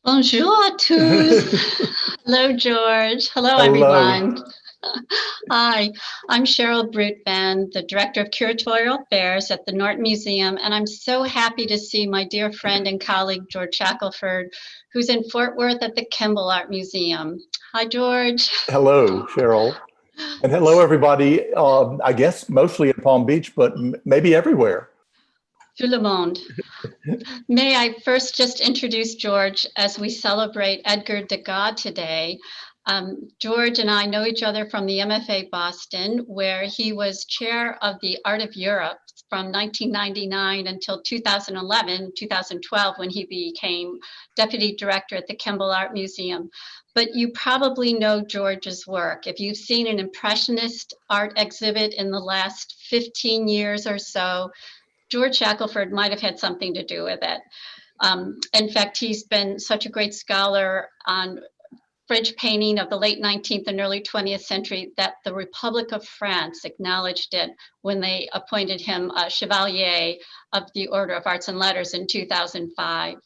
Bonjour à tous. Hello, George. Hello, Hello. everyone. Hi, I'm Cheryl Brutvan, the Director of Curatorial Affairs at the Norton Museum, and I'm so happy to see my dear friend and colleague, George Shackelford, who's in Fort Worth at the Kimbell Art Museum. Hi, George. Hello, Cheryl. And hello, everybody. I guess mostly in Palm Beach, but maybe everywhere. Tout le monde. May I first just introduce George as we celebrate Edgar Degas today. George and I know each other from the MFA Boston, where he was chair of the Art of Europe from 1999 until 2011, 2012, when he became deputy director at the Kimbell Art Museum. But you probably know George's work. If you've seen an impressionist art exhibit in the last 15 years or so, George Shackelford might have had something to do with it. In fact, he's been such a great scholar on French painting of the late 19th and early 20th century that the Republic of France acknowledged it when they appointed him a Chevalier of the Order of Arts and Letters in 2005.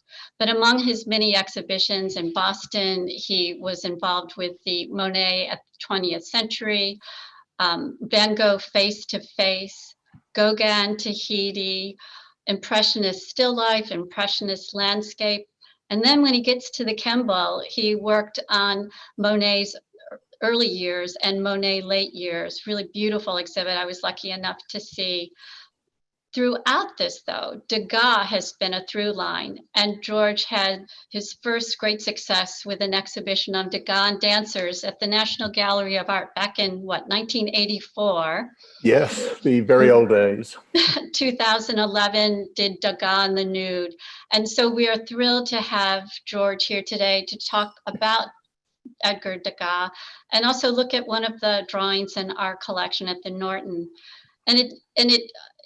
But among his many exhibitions in Boston, he was involved with the Monet at the 20th century, Van Gogh Face to Face, Gauguin Tahiti, Impressionist still life, Impressionist landscape. And then when he gets to the Kimbell, he worked on Monet's early years and Monet late years. Really beautiful exhibit I was lucky enough to see. Throughout this, though, Degas has been a through line, and George had his first great success with an exhibition on Degas and dancers at the National Gallery of Art back in, 1984. Yes, the very old days. 2011 did Degas and the Nude. And so we are thrilled to have George here today to talk about Edgar Degas and also look at one of the drawings in our collection at the Norton.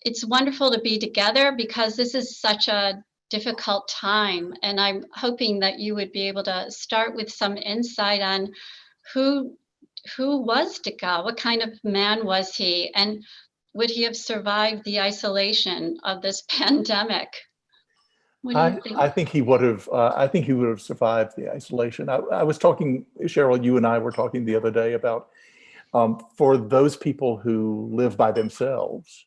It's wonderful to be together because this is such a difficult time. And I'm hoping that you would be able to start with some insight on who was Degas? What kind of man was he? And would he have survived the isolation of this pandemic? What do you think? I think he would have. I think he would have survived the isolation. I was talking, Cheryl. You and I were talking the other day about for those people who live by themselves.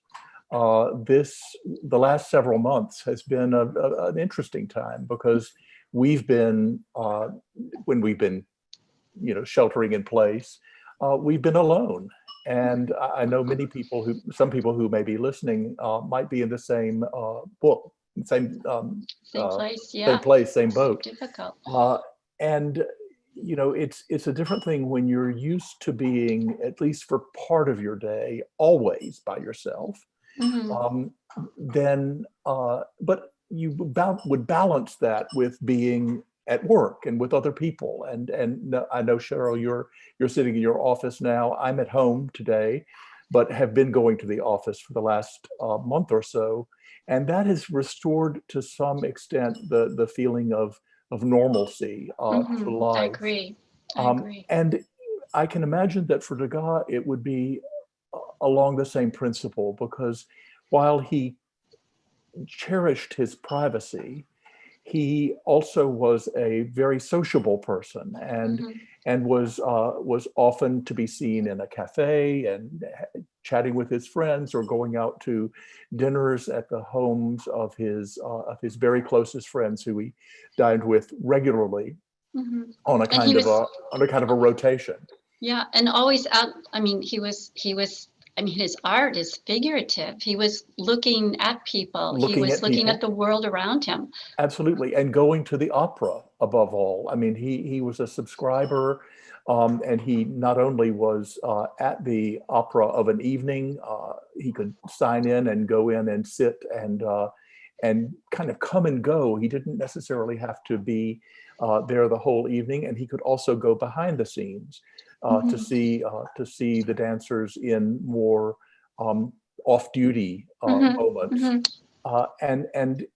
The last several months has been an interesting time because we've been when we've been sheltering in place, we've been alone. And I know some people who may be listening might be in the same book, same Same place, same yeah. place, same boat. Difficult. And it's a different thing when you're used to being, at least for part of your day, always by yourself. Mm-hmm. Then, but you would balance that with being at work and with other people. And I know, Cheryl, you're sitting in your office now. I'm at home today, but have been going to the office for the last month or so, and that has restored to some extent the feeling of normalcy to Mm-hmm. I life. agree. I agree. And I can imagine that for Degas, it would be along the same principle, because while he cherished his privacy, he also was a very sociable person, Mm-hmm. and was often to be seen in a cafe and chatting with his friends, or going out to dinners at the homes of his very closest friends who he dined with regularly Mm-hmm. on a And he kind of was, a rotation. yeah, and always out. I mean, I mean, his art is figurative. He was looking at people. He Looking was at looking at people. the world around him. Absolutely, and going to the opera above all. I mean, he was a subscriber, and he not only was at the opera of an evening, he could sign in and go in and sit and kind of come and go. He didn't necessarily have to be there the whole evening, and he could also go behind the scenes Mm-hmm. to see the dancers in more off-duty Mm-hmm. moments. Mm-hmm.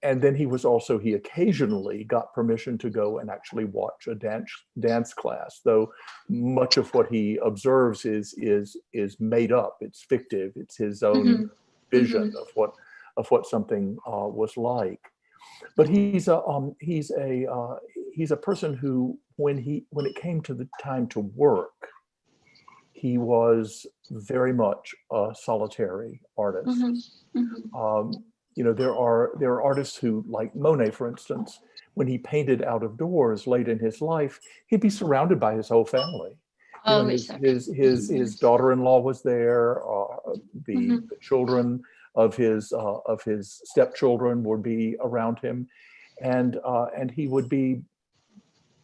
And then he occasionally got permission to go and actually watch a dance class, though much of what he observes is made up. It's fictive. It's his own Mm-hmm. Mm-hmm. vision of what something was like. But he's a person who, when it came to the time to work, he was very much a solitary artist. Mm-hmm. Mm-hmm. You know, there are artists who, like Monet, for instance, when he painted out of doors late in his life, he'd be surrounded by his whole family. You know, his daughter-in-law was there. The children of his stepchildren would be around him, and he would be,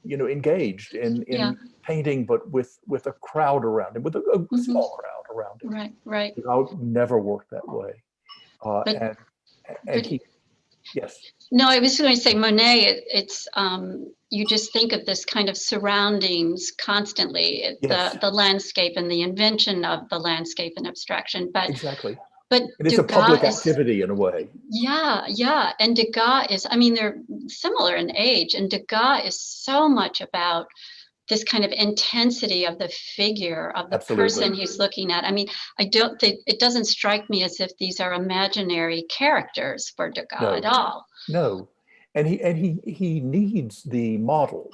you know, engaged in painting, but with a crowd around him, with a small crowd around him. Right, right. I would never work that way. And he, yes. No, I was going to say Monet, it's you just think of this kind of surroundings constantly, Yes. the landscape and the invention of the landscape and abstraction. But exactly. But it's a public activity in a way. Yeah, yeah. And Degas is, I mean, they're similar in age, and Degas is so much about this kind of intensity of the figure of the person he's looking at. I mean, I don't think, it doesn't strike me as if these are imaginary characters for Degas at all. No, and he needs the model.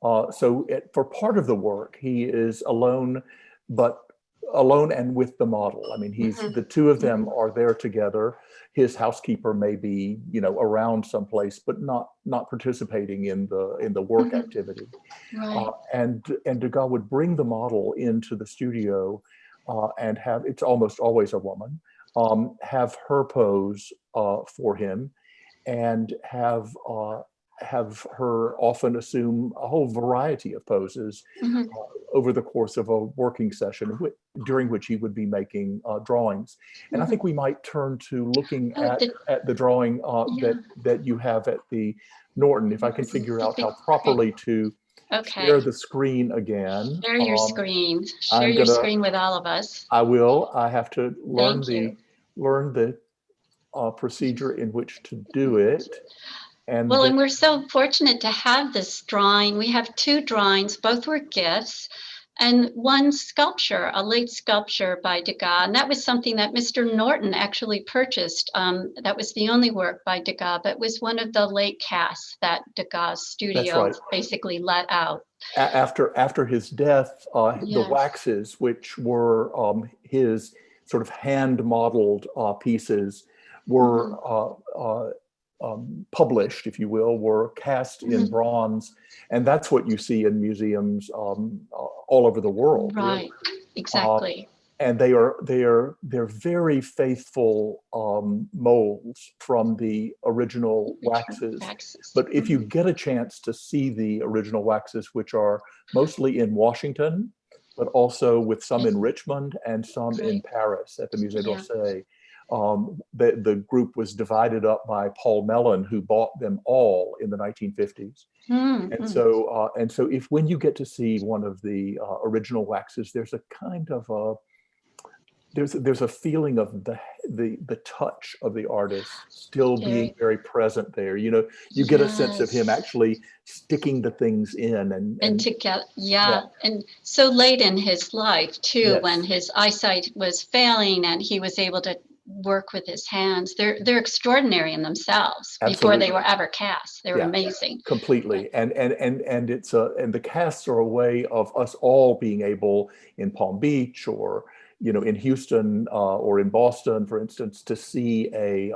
For part of the work, he is alone, but alone and with the model. I mean, the two of them are there together. His housekeeper may be, you know, around someplace, but not participating in the work activity. Right. And Degas would bring the model into the studio and have, it's almost always a woman, have her pose for him, and have her often assume a whole variety of poses over the course of a working session, during which he would be making drawings. And I think we might turn to looking at the drawing that you have at the Norton, if I can figure out how properly to share the screen again. Share your screen. Share your screen with all of us. I will. I have to learn the procedure in which to do it. And we're so fortunate to have this drawing. We have two drawings, both were gifts, and one sculpture, a late sculpture by Degas. And that was something that Mr. Norton actually purchased. That was the only work by Degas, but was one of the late casts that Degas' studio basically let out. After his death, the waxes, which were his sort of hand-modeled pieces, were published, if you will, were cast in bronze, and that's what you see in museums all over the world. Right, exactly. And they're very faithful molds from the original waxes. But if you get a chance to see the original waxes, which are mostly in Washington, but also with some in Richmond and some in Paris at the Musée d'Orsay. The group was divided up by Paul Mellon, who bought them all in the 1950s. And so if when you get to see one of the original waxes, there's a kind of there's a feeling of the touch of the artist still being very present there. You know, you get a sense of him actually sticking the things in and together. And so late in his life too, when his eyesight was failing and he was able to work with his hands. They're extraordinary in themselves. Before they were ever cast. They were amazing. Completely. And it's and the casts are a way of us all being able in Palm Beach or, you know, in Houston or in Boston, for instance, to see a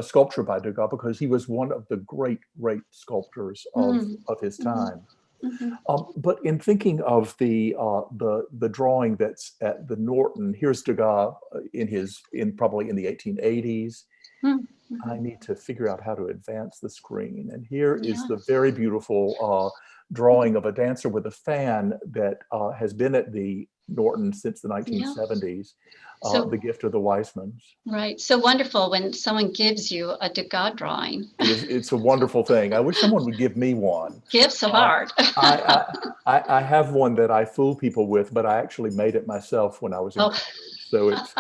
sculpture by Degas, because he was one of the great sculptors of his time. But in thinking of the drawing that's at the Norton, here's Degas probably in the 1880s. I need to figure out how to advance the screen. And here is the very beautiful drawing of a dancer with a fan that has been at the Norton since the 1970s, The Gift of the Weismans. Right, so wonderful when someone gives you a Degas drawing. It's a wonderful thing. I wish someone would give me one. Gifts of art. I have one that I fool people with, but I actually made it myself when I was in college. So it's.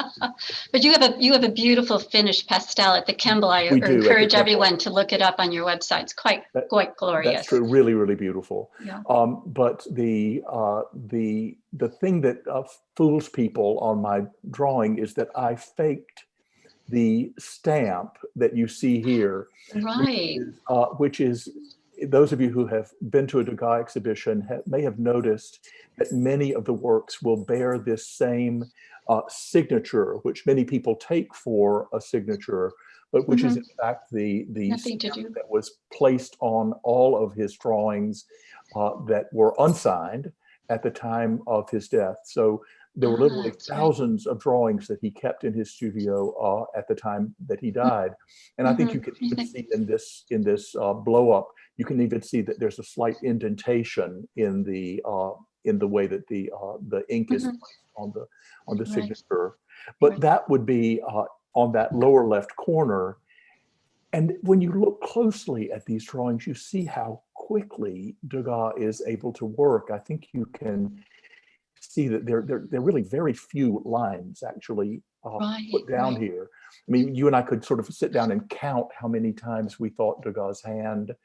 But you have a beautiful finished pastel at the Kimbell. I encourage everyone to look it up on your website. It's quite glorious. That's true. Really, really beautiful. Yeah. But the thing that fools people on my drawing is that I faked the stamp that you see here, right? Which is those of you who have been to a Degas exhibition may have noticed that many of the works will bear this same signature, which many people take for a signature, but which is in fact the stamp that was placed on all of his drawings that were unsigned at the time of his death. So there were literally thousands of drawings that he kept in his studio at the time that he died. And I think you can even see in this blow up, you can even see that there's a slight indentation in the way that the ink is on the signature. But that would be on that lower left corner. And when you look closely at these drawings, you see how quickly Degas is able to work. I think you can see that there are really very few lines actually put down here. I mean, you and I could sort of sit down and count how many times we thought Degas' hand,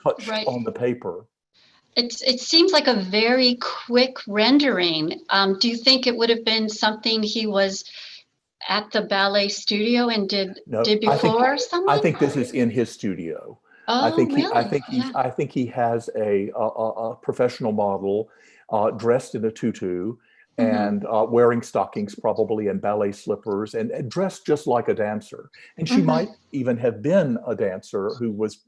touched on the paper. It seems like a very quick rendering. Do you think it would have been something he was at the ballet studio and did before someone? I think this is in his studio. Oh, I think really? I think he has a professional model dressed in a tutu and wearing stockings probably and ballet slippers and dressed just like a dancer. And she might even have been a dancer who was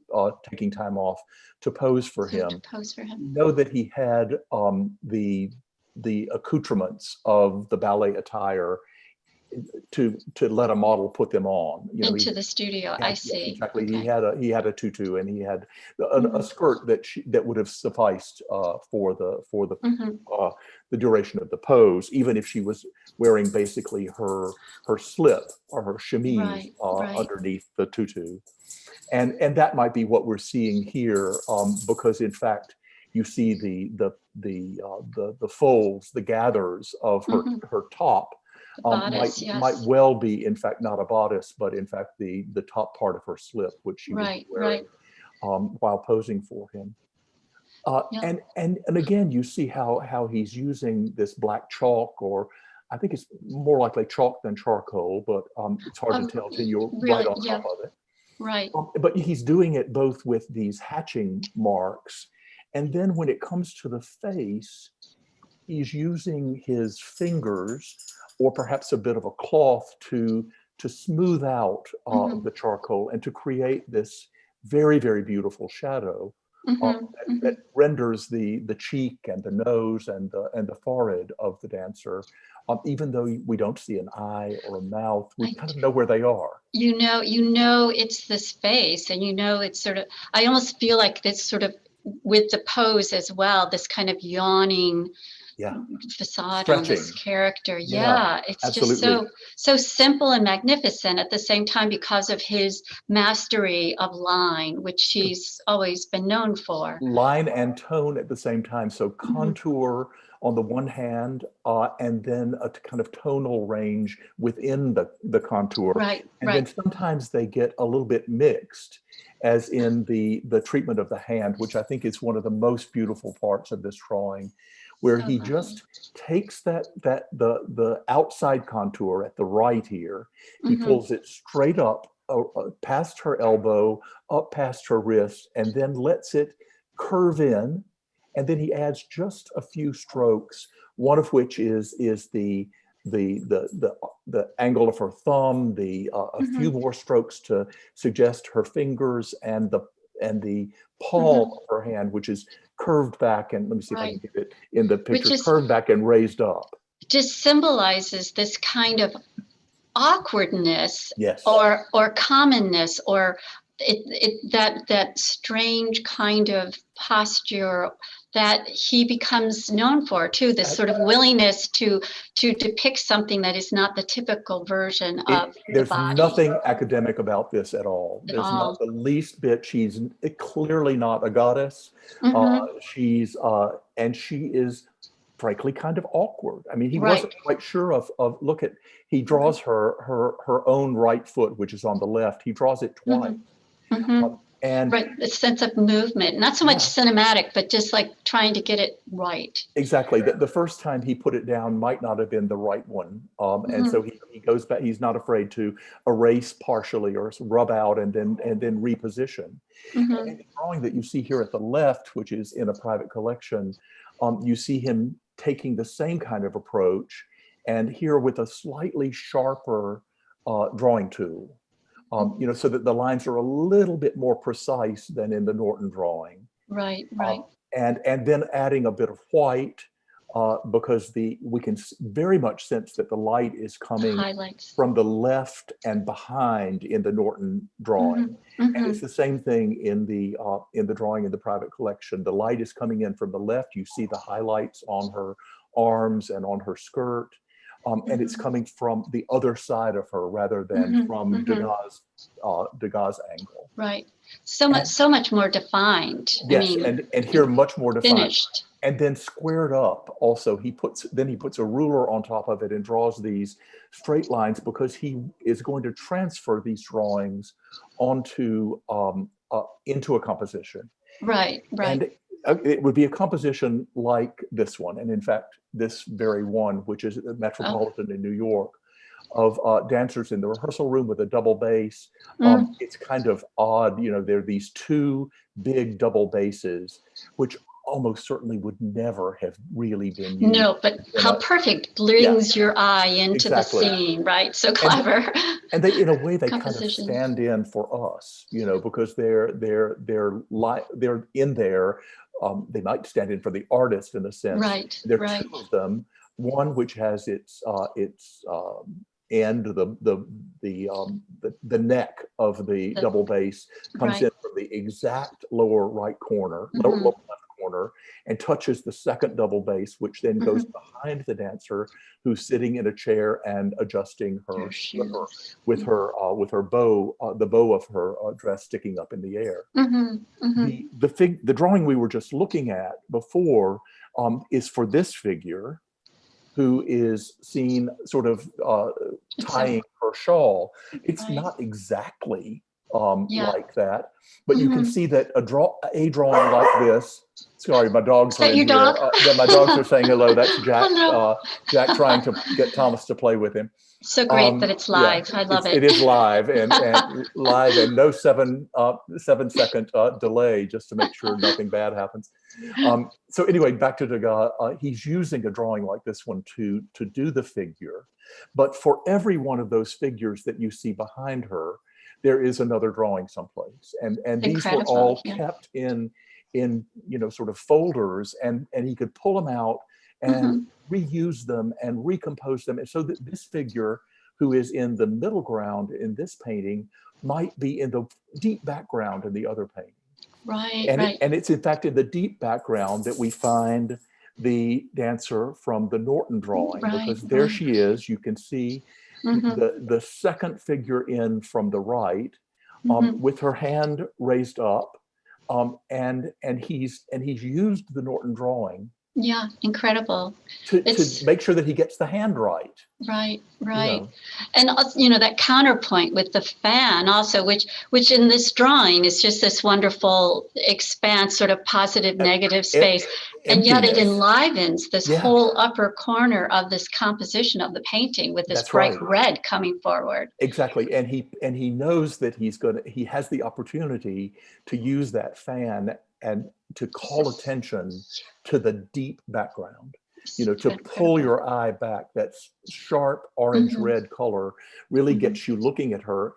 taking time off to pose for him. Know that he had the accoutrements of the ballet attire to let a model put them on into the studio. I see. Exactly. Okay. He had a tutu and he had a skirt that would have sufficed for the duration of the pose, even if she was wearing basically her slip or her chemise underneath the tutu, and that might be what we're seeing here, because in fact you see the folds, the gathers of her top. Bodice, might well be, in fact, not a bodice, but in fact the top part of her slip, which she was wearing while posing for him. And again, you see how he's using this black chalk, or I think it's more likely chalk than charcoal, but it's hard to tell until you're right on top of it. Right. But he's doing it both with these hatching marks, and then when it comes to the face, he's using his fingers or perhaps a bit of a cloth to smooth out the charcoal and to create this very, very beautiful shadow that renders the cheek and the nose and the forehead of the dancer. Even though we don't see an eye or a mouth, we kind of know where they are. You know it's this face, and it's sort of, I almost feel like this sort of, with the pose as well, this kind of yawning facade on this character. It's absolutely. just so simple and magnificent at the same time because of his mastery of line, which he's always been known for. Line and tone at the same time. So contour on the one hand, and then a kind of tonal range within the contour. Then sometimes they get a little bit mixed, as in the treatment of the hand, which I think is one of the most beautiful parts of this drawing, where he just takes the outside contour at the right here, he pulls it straight up past her elbow, up past her wrist, and then lets it curve in, and then he adds just a few strokes, one of which is the angle of her thumb, a few more strokes to suggest her fingers, and the palm of her hand, which is curved back, and let me see if I can get it in the picture, curved back and raised up. Just symbolizes this kind of awkwardness or commonness, or that strange kind of posture that he becomes known for too, this sort of willingness to depict something that is not the typical version of the body. There's nothing academic about this at all. There's not the least bit. She's clearly not a goddess. She is frankly kind of awkward. I mean, he wasn't quite sure of he draws her own right foot, which is on the left. He draws it twice. And right, the sense of movement, not so much cinematic, but just like trying to get it right. Exactly. The first time he put it down might not have been the right one. And so he goes back, he's not afraid to erase partially or rub out and then reposition. And in the drawing that you see here at the left, which is in a private collection, you see him taking the same kind of approach, and here with a slightly sharper drawing tool. You know, so that the lines are a little bit more precise than in the Norton drawing. Right, right. And then adding a bit of white because we can very much sense that the light is coming from the left and behind in the Norton drawing. And it's the same thing in the drawing in the private collection. The light is coming in from the left. You see the highlights on her arms and on her skirt. And it's coming from the other side of her rather than from Degas' angle. Right. So much more defined. Yes, I mean, and here much more defined. Finished. And then squared up also, he puts a ruler on top of it and draws these straight lines because he is going to transfer these drawings onto into a composition. Right, right. And it would be a composition like this one, and in fact, this very one, which is at the Metropolitan in New York, of dancers in the rehearsal room with a double bass. It's kind of odd, you know, there are these two big double basses, which almost certainly would never have really been used. No, but how perfect, brings your eye into the scene, right? So clever. And they, in a way, they kind of stand in for us, you know, because they're in there. They might stand in for the artist in a sense. Right. There are two of them. One which has its end, the neck of the double bass comes in from the exact lower right corner, lower left corner, and touches the second double bass, which then goes behind the dancer who's sitting in a chair and adjusting her slipper with her bow, the bow of her dress sticking up in the air. The drawing we were just looking at before is for this figure, who is seen sort of tying her shawl. It's not exactly like that, but you can see that a drawing like this. Sorry, my dogs are in here. My dogs are saying hello. That's Jack. Jack trying to get Thomas to play with him. So great that it's live. I love it. It is live and live and no 7 second delay just to make sure nothing bad happens. So anyway, back to Degas. He's using a drawing like this one to do the figure, but for every one of those figures that you see behind her, there is another drawing someplace, and these were all kept in you know, sort of folders, and he could pull them out and reuse them and recompose them. And so that this figure, who is in the middle ground in this painting, might be in the deep background in the other painting. Right, and it's in fact in the deep background that we find the dancer from the Norton drawing, because there she is. You can see the second figure in from the right, with her hand raised up, and he's used the Norton drawing. Yeah, incredible. To make sure that he gets the hand right. Right. You know. And you know, that counterpoint with the fan also, which in this drawing is just this wonderful expanse, sort of positive negative space. And yet it enlivens this whole upper corner of this composition of the painting with this bright red coming forward. Exactly. And he knows that he has the opportunity to use that fan and to call attention to the deep background, you know, to pull your eye back. That sharp orange red color really gets you looking at her,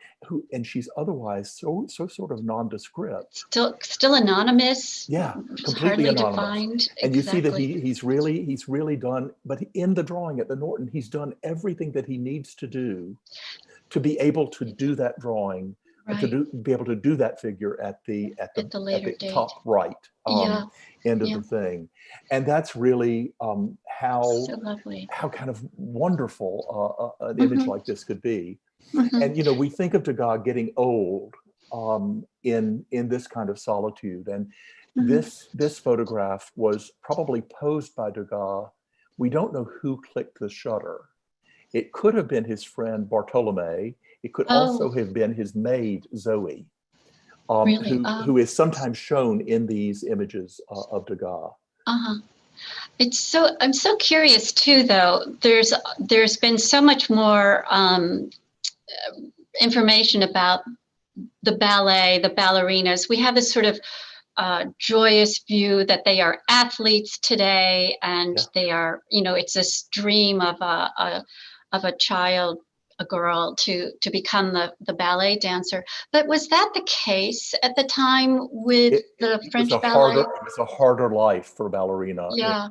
and she's otherwise so sort of nondescript. Still anonymous. Yeah, completely anonymous. Defined. And you see that he's really done, but in the drawing at the Norton, he's done everything that he needs to do to be able to do that drawing. To be able to do that figure at the top right end of the thing, and that's really how kind of wonderful an image like this could be. And you know, we think of Degas getting old in this kind of solitude, and this photograph was probably posed by Degas. We don't know who clicked the shutter. It could have been his friend Bartolome. It could also have been his maid, Zoe. Really? who is sometimes shown in these images of Degas. Uh-huh. I'm so curious too, though. There's been so much more information about the ballet, the ballerinas. We have this sort of joyous view that they are athletes today, and they are, it's this dream of a child, a girl, to become the ballet dancer. But was that the case at the time with the French ballet? It was a harder life for ballerina. Yeah.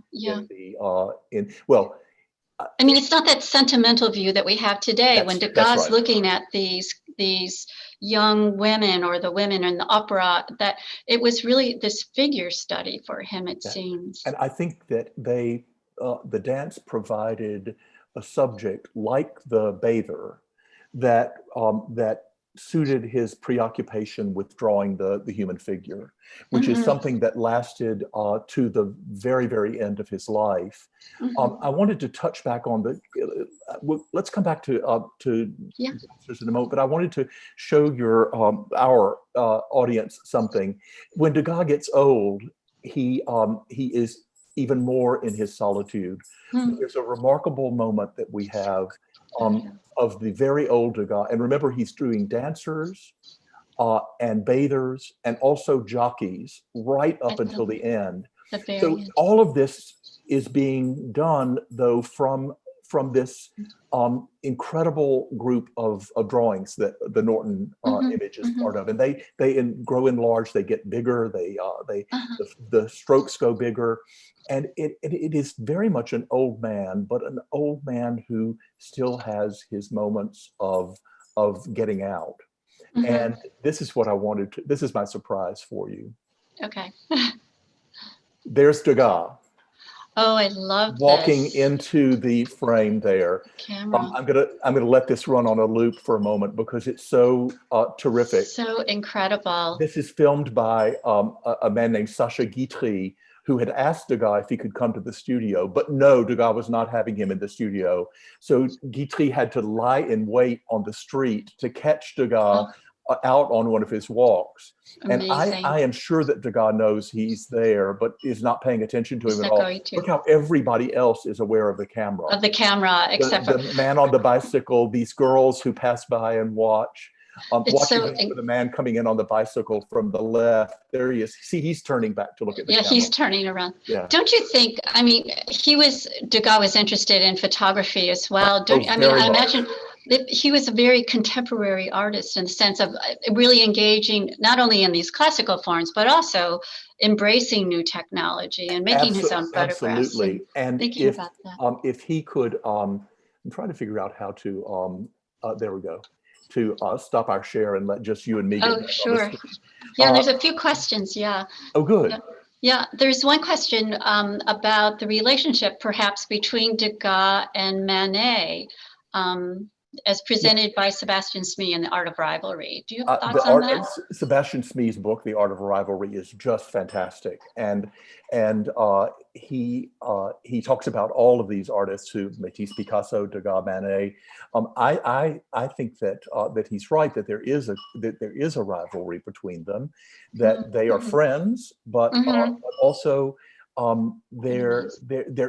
I mean, it's not that sentimental view that we have today when Degas is looking at these young women, or the women in the opera, that it was really this figure study for him, it seems. And I think that the dance provided a subject like the bather that suited his preoccupation with drawing the human figure, which is something that lasted to the very, very end of his life. I wanted to touch back on let's come back to dancers in a moment, but I wanted to show our audience something. When Degas gets old, he is even more in his solitude. There's a remarkable moment that we have of the very old Degas. And remember, he's doing dancers and bathers and also jockeys right up until the end. So all of this is being done, though, from this incredible group of drawings that the Norton image is part of. And they grow in large, they get bigger, the strokes go bigger. And it is very much an old man, but an old man who still has his moments of getting out. And this is what I wanted to, this is my surprise for you. Okay. There's Degas. Oh, I love walking this. into the frame there. Camera. I'm gonna let this run on a loop for a moment because it's so terrific. So incredible. This is filmed by a man named Sacha Guitry, who had asked Degas if he could come to the studio, but no, Degas was not having him in the studio. So Guitry had to lie in wait on the street to catch Degas out on one of his walks. Amazing. And I am sure that Degas knows he's there, but is not paying attention to him at all. Look how everybody else is aware of the camera. Of the camera, except for the man on the bicycle, these girls who pass by and watch. Watching the man coming in on the bicycle from the left. There he is. See, he's turning back to look at the camera. He's turning around. Yeah. Don't you think, I mean, Degas was interested in photography as well. I imagine that he was a very contemporary artist in the sense of really engaging not only in these classical forms, but also embracing new technology and making his own photographs. Absolutely. And thinking about that. If he could, I'm trying to figure out how to, there we go. To stop our share and let just you and me. Oh, sure. Yeah, there's a few questions. Yeah. Oh, good. Yeah, there's one question about the relationship perhaps between Degas and Manet, as presented by Sebastian Smee in The Art of Rivalry. Do you have thoughts on that? Sebastian Smee's book, The Art of Rivalry, is just fantastic. And he talks about all of these artists who Matisse, Picasso, Degas, Manet. I think that he's right, that there is a rivalry between them, that they are friends, but also they're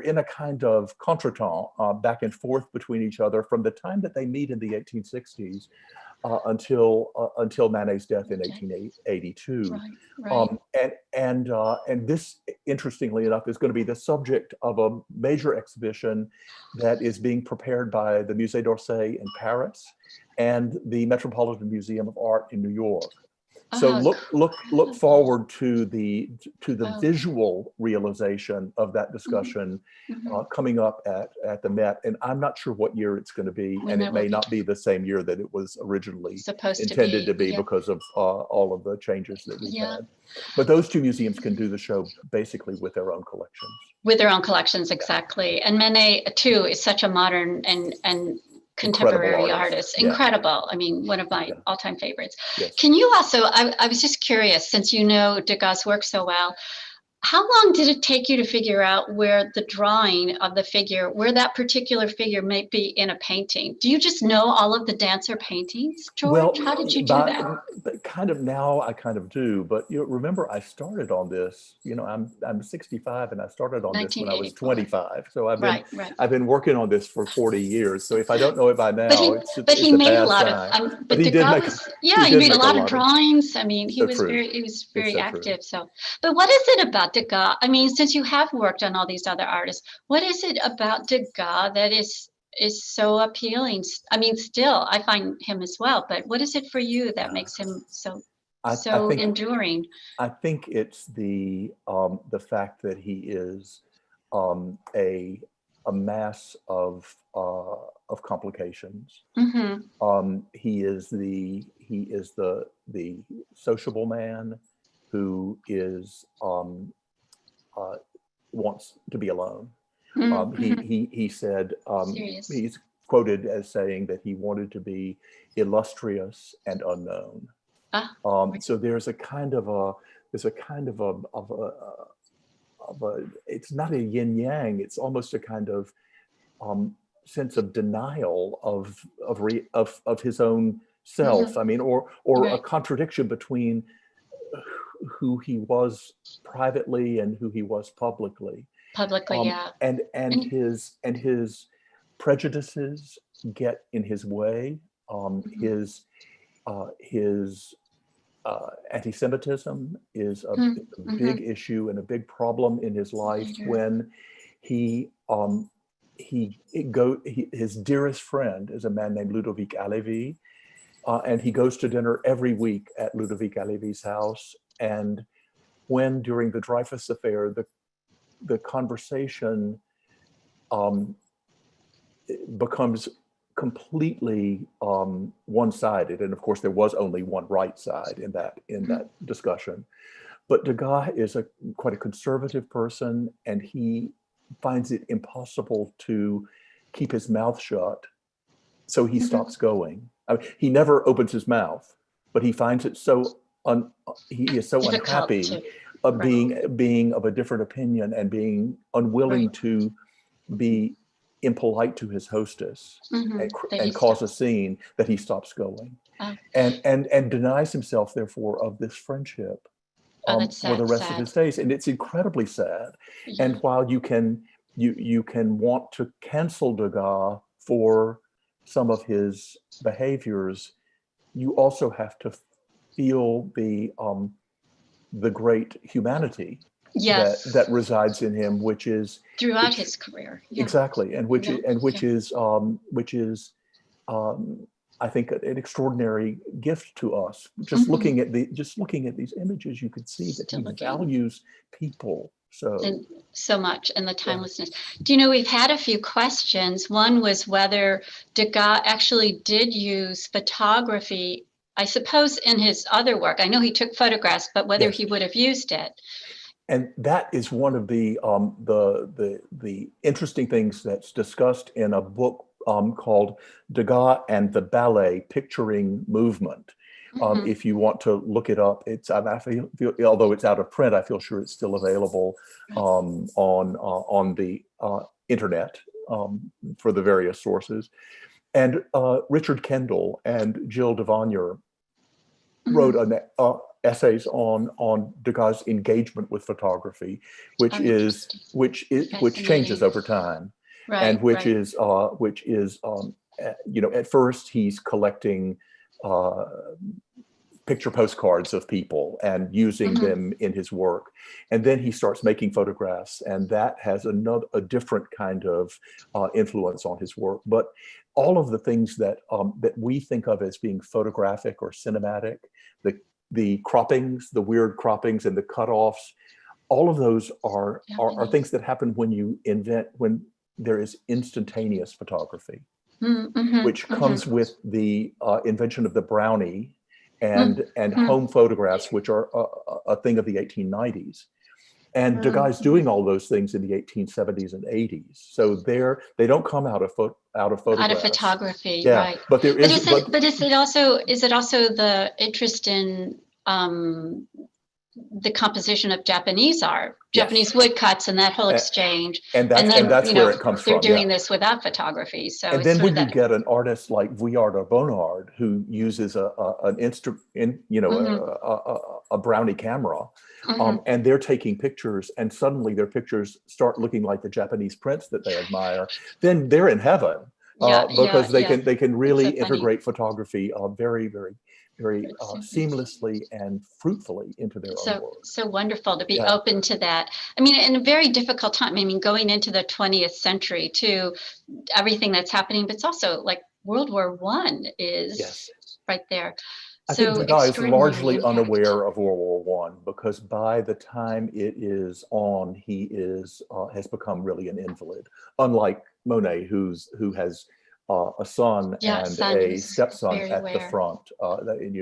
in a kind of contretemps back and forth between each other from the time that they meet in the 1860s until Manet's death in 1882. Right. And this, interestingly enough, is going to be the subject of a major exhibition that is being prepared by the Musée d'Orsay in Paris and the Metropolitan Museum of Art in New York. So look forward to the visual realization of that discussion coming up at the Met. And I'm not sure what year it's going to be, and it may not be the same year that it was originally intended to be because of all of the changes that we've had. But those two museums can do the show basically with their own collections. With their own collections, exactly. And Manet too is such a modern and contemporary artist. Incredible. I mean, one of my all-time favorites. Can you also, I was just curious, since you know Degas' work so well, How long did it take you to figure out where the drawing of the figure, where that particular figure may be in a painting? Do you just know all of the dancer paintings, George? Well, How did you do that? kind of now I kind of do, but remember I started on this, I'm 65 and I started on this when I was 25. So Right. I've been working on this for 40 years. So if I don't know it by now, it's he a made a bad lot sign. of, But he did make, he made a lot of drawings. I mean, he so was true. very active. So, but what is it about Degas? I mean, since you have worked on all these other artists, what is it about Degas that is so appealing? I mean, still, I find him as well, but what is it for you that makes him so I think, enduring? I think it's the fact that he is a mass of complications. Mm-hmm. He is the sociable man who is wants to be alone. Mm-hmm. He said he's quoted as saying that he wanted to be illustrious and unknown. So there's a kind of a it's not a yin yang. It's almost a kind of sense of denial of his own self. Mm-hmm. I mean, or a contradiction between who he was privately and who he was publicly. Yeah. And his prejudices get in his way. His anti-Semitism is a big issue and a big problem in his life when his dearest friend is a man named Ludovic Halévy, and he goes to dinner every week at Ludovic Halévy's house. And when during the Dreyfus affair, the conversation becomes completely one-sided, and of course there was only one right side in that discussion. But Degas is quite a conservative person, and he finds it impossible to keep his mouth shut, so he stops going. I mean, he never opens his mouth, but he finds it he is so unhappy of being of a different opinion and being unwilling to be impolite to his hostess and cause a scene, that he stops going and denies himself therefore of this friendship for the rest of his days. And it's incredibly sad. And while you can want to cancel Degas for some of his behaviors, you also have to feel the great humanity that resides in him, which is throughout his career. Exactly, and which is I think an extraordinary gift to us. Just looking at these images, you could see that he values people so much, and the timelessness. Do you know, we've had a few questions. One was whether Degas actually did use photography, I suppose, in his other work. I know he took photographs, but whether he would have used it. And that is one of the interesting things that's discussed in a book called Degas and the Ballet: Picturing Movement. If you want to look it up, although it's out of print, I feel sure it's still available on the internet for the various sources. And Richard Kendall and Jill Devonier wrote essays on Degas' engagement with photography, which changes over time, and which is at first he's collecting picture postcards of people and using them in his work, and then he starts making photographs, and that has a different kind of influence on his work. But all of the things that we think of as being photographic or cinematic, the croppings, the weird croppings and the cutoffs, all of those are things that happen when there is instantaneous photography, which comes with the invention of the brownie and home photographs, which are a thing of the 1890s. And Degas is doing all those things in the 1870s and 80s. So they don't come out of photographs. Out of photography, right? But there is. Is it also the interest in the composition of Japanese art, Yes. Japanese woodcuts, and that whole exchange. And that's where it comes they're from. doing this without photography. So and it's then sort when of you that, get an artist like Vuillard or Bonnard who uses an instrument, a brownie camera, and they're taking pictures, and suddenly their pictures start looking like the Japanese prints that they admire, then they're in heaven. Because they can really integrate photography very, very, very seamlessly and fruitfully into their own work. So wonderful to be open to that. I mean, in a very difficult time. I mean, going into the 20th century too, everything that's happening, but it's also like World War I is right there. I think Degas is largely unaware of World War I, because by the time it is on, he has become really an invalid. Unlike Monet, who has a son and a stepson at the front.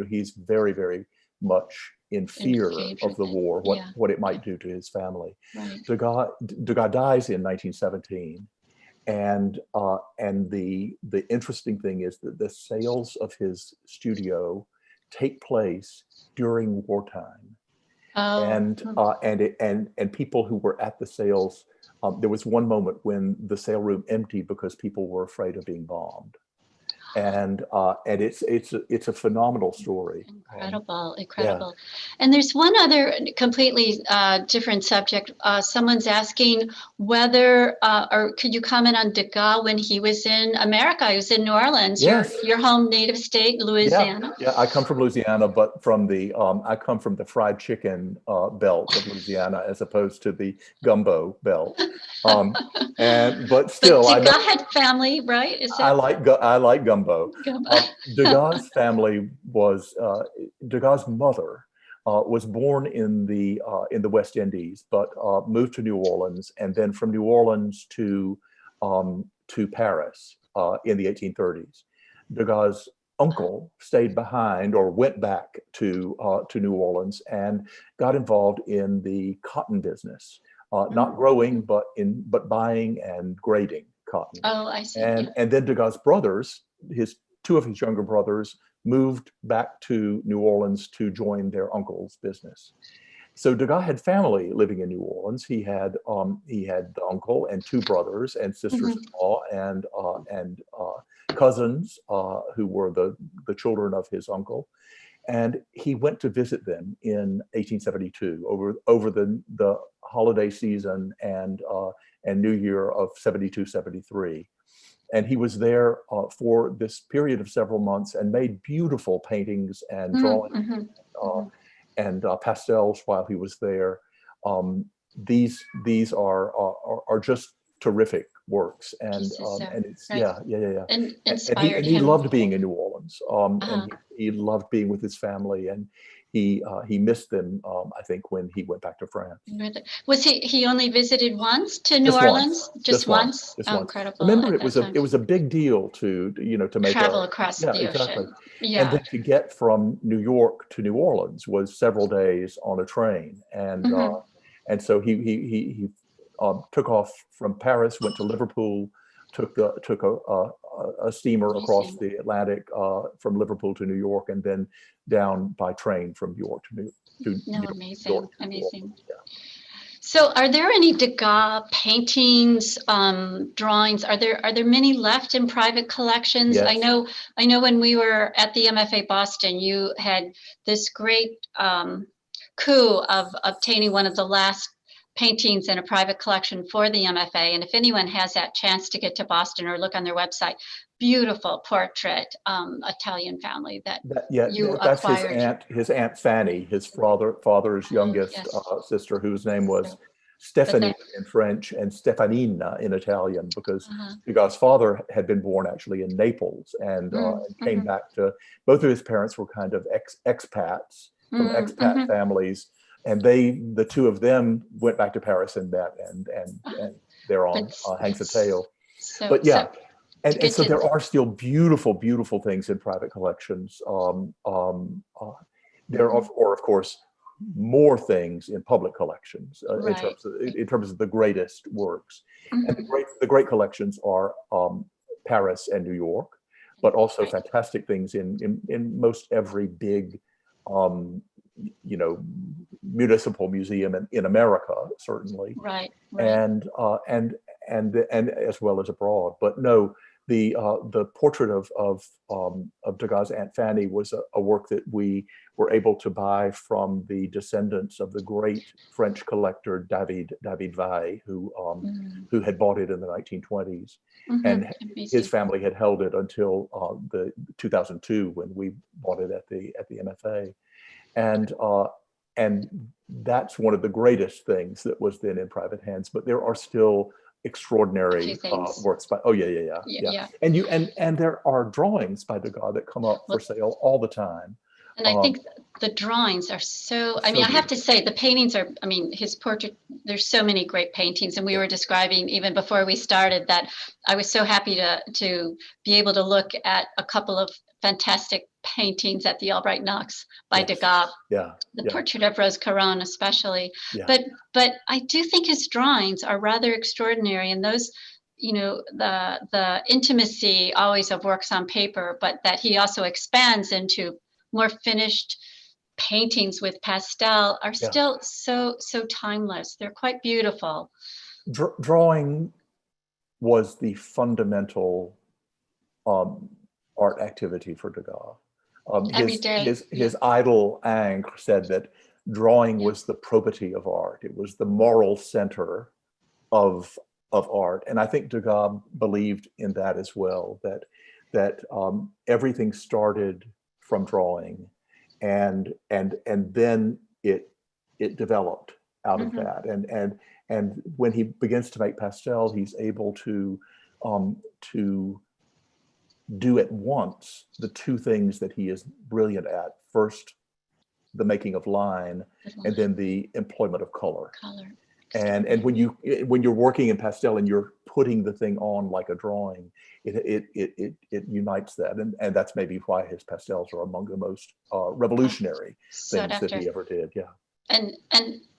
He's very, very much in fear of the war, what it might do to his family. Right. Degas dies in 1917. And the interesting thing is that the sales of his studio take place during wartime. And people who were at the sales, there was one moment when the sale room emptied because people were afraid of being bombed. And it's a phenomenal story. Incredible. Yeah. And there's one other completely different subject. Someone's asking whether, or could you comment on Degas when he was in America? He was in New Orleans, your home native state, Louisiana. Yeah, I come from Louisiana, but I come from the fried chicken belt of Louisiana as opposed to the gumbo belt. But still, Degas had family, right? I like gumbo. Degas' family was Degas' mother was born in the West Indies, but moved to New Orleans, and then from New Orleans to Paris in the 1830s. Degas' uncle stayed behind or went back to New Orleans and got involved in the cotton business, not growing, but buying and grading cotton. Oh, I see. And then Degas' brothers, two of his younger brothers, moved back to New Orleans to join their uncle's business. So Degas had family living in New Orleans. He had the uncle and two brothers and sisters-in-law and cousins who were the children of his uncle. And he went to visit them in 1872 over the holiday season and New Year of 72, 73. And he was there for this period of several months and made beautiful paintings and drawings and pastels while he was there. These are just terrific works, and it's and inspired him. He loved being in New Orleans, and he loved being with his family, and he missed them, I think, when he went back to France. Was he only visited once to New Orleans? Just once. Oh, incredible! Remember, it was a big deal to make travel across the ocean. Yeah. And then to get from New York to New Orleans was several days on a train, and so he took off from Paris, went to Liverpool, took a steamer across the Atlantic from Liverpool to New York, and then down by train from New York to amazing. Yeah. So, are there any Degas paintings, drawings? Are there many left in private collections? Yes. I know when we were at the MFA Boston, you had this great coup of obtaining one of the last paintings in a private collection for the MFA. And if anyone has that chance to get to Boston or look on their website, beautiful portrait, Italian family that's acquired. His aunt Fanny, his father's youngest sister, whose name was Stephanie in French and Stefanina in Italian, because Degas' father had been born actually in Naples and came back to, both of his parents were kind of expats from expat families. And the two of them went back to Paris and met, and thereon hangs a tale. So there are still beautiful, beautiful things in private collections. There are, of course, more things in public collections in terms of the greatest works. And the great collections are Paris and New York, but also fantastic things in most every big municipal museum in America, certainly, Right. and as well as abroad. But no, the portrait of Degas' Aunt Fanny was a work that we were able to buy from the descendants of the great French collector David Valle, who had bought it in the 1920s, and his family had held it until the 2002 when we bought it at the MFA, and that's one of the greatest things that was then in private hands. But there are still extraordinary works by yeah. And there are drawings by Degas that come up for sale all the time. And I think the drawings are so, I mean, I have to say the paintings are, I mean, his portrait, there's so many great paintings. And we were describing even before we started that I was so happy to be able to look at a couple of fantastic paintings at the Albright Knox by Degas. The portrait of Rose Caron especially. But I do think his drawings are rather extraordinary, and those, you know, the intimacy always of works on paper, but that he also expands into more finished paintings with pastel are still so timeless. They're quite beautiful. Drawing was the fundamental art activity for Degas. Every day. His idol Ingres said that drawing was the probity of art. It was the moral center of art, and I think Degas believed in that as well. That everything started from drawing, and then it developed out of that. And when he begins to make pastel, he's able to do at once the two things that he is brilliant at. First, the making of line, and then the employment of color. And when you're working in pastel and you're putting the thing on like a drawing, it unites that, and that's maybe why his pastels are among the most revolutionary things that he ever did.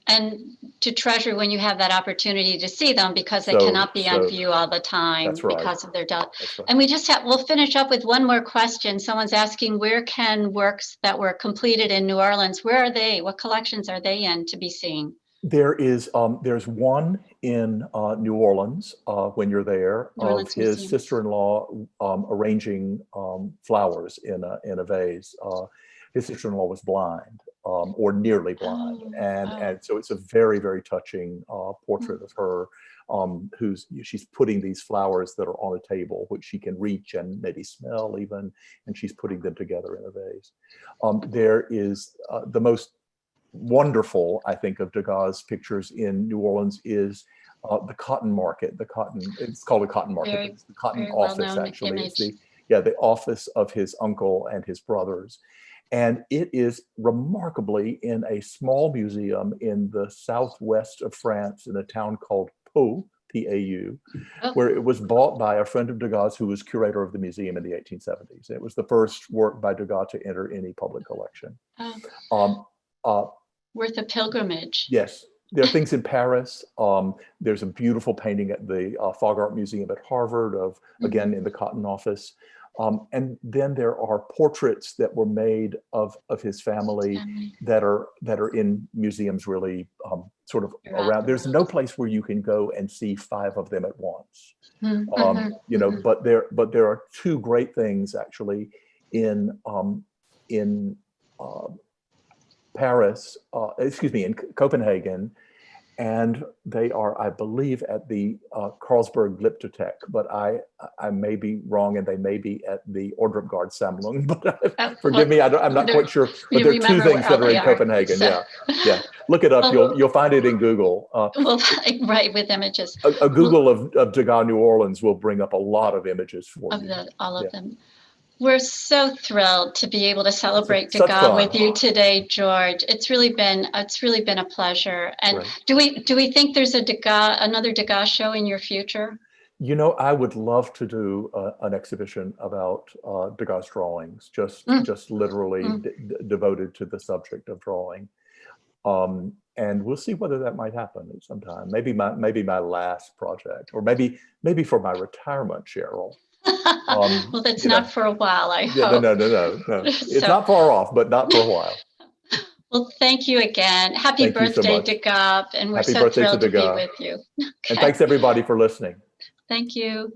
And to treasure when you have that opportunity to see them, because they cannot be on view all the time because of their depth. And we'll finish up with one more question. Someone's asking, where can works that were completed in New Orleans, where are they? What collections are they in to be seen? There's one in New Orleans when you're there, of his sister-in-law arranging flowers in a vase. His sister-in-law was blind, or nearly blind, and so it's a very, very touching portrait of her, she's putting these flowers that are on a table, which she can reach and maybe smell even, and she's putting them together in a vase. There is the most wonderful, I think, of Degas' pictures in New Orleans is the cotton market. It's called a cotton market. It's the cotton office, actually. It's the office of his uncle and his brothers. And it is remarkably in a small museum in the southwest of France in a town called Pau, P-A-U, where it was bought by a friend of Degas who was curator of the museum in the 1870s. It was the first work by Degas to enter any public collection. Worth a pilgrimage. Yes. There are things in Paris. There's a beautiful painting at the Fog Art Museum at Harvard of, again, in the cotton office. And then there are portraits that were made of his family that are in museums really sort of around. There's no place where you can go and see 5 of them at once. You know, but there are 2 great things actually in Paris, in Copenhagen, and they are, I believe, at the Carlsberg Glyptothek, but I may be wrong, and they may be at the Ordrupgaard Sammlung, but forgive me, I'm not quite sure, but there are 2 things that are in Copenhagen, yeah. Look it up, you'll find it in Google. Right, with images. A Google of Degas New Orleans will bring up a lot of images for you. All of them. We're so thrilled to be able to celebrate Degas with you today, George. It's really been a pleasure. And do we think there's another Degas show in your future? You know, I would love to do an exhibition about Degas drawings, just literally devoted to the subject of drawing. And we'll see whether that might happen at some time. Maybe my last project, or maybe for my retirement, Cheryl. Well, that's not for a while, I hope. No. It's not far off, but not for a while. Well, thank you again. Happy Thank you so birthday, much. Degas, and we're Happy so birthday to thrilled to be Degas. with you. And thanks everybody for listening. Thank you.